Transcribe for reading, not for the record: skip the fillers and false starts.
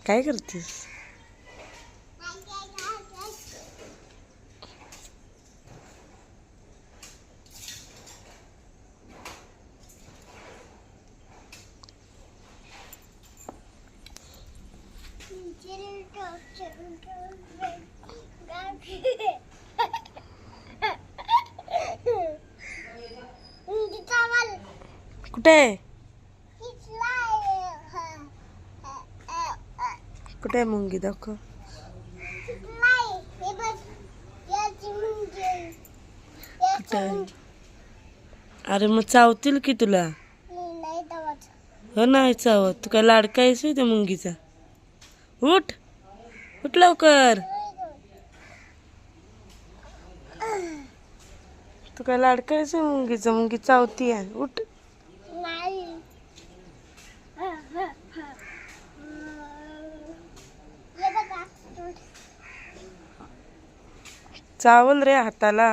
काय करतेस? कुठे कुठे आहे मुंगी? दाखव. कुठे आहे? अरे मग चावतील की तुला. हो नाही चावत. तू काय लाडका आहेस त्या मुंगीचा? उठ उठ लवकर. तू काय लाडका आहेस मुंगीचा? मुंगी चावती आहे. उठ. चावल रे हाताला.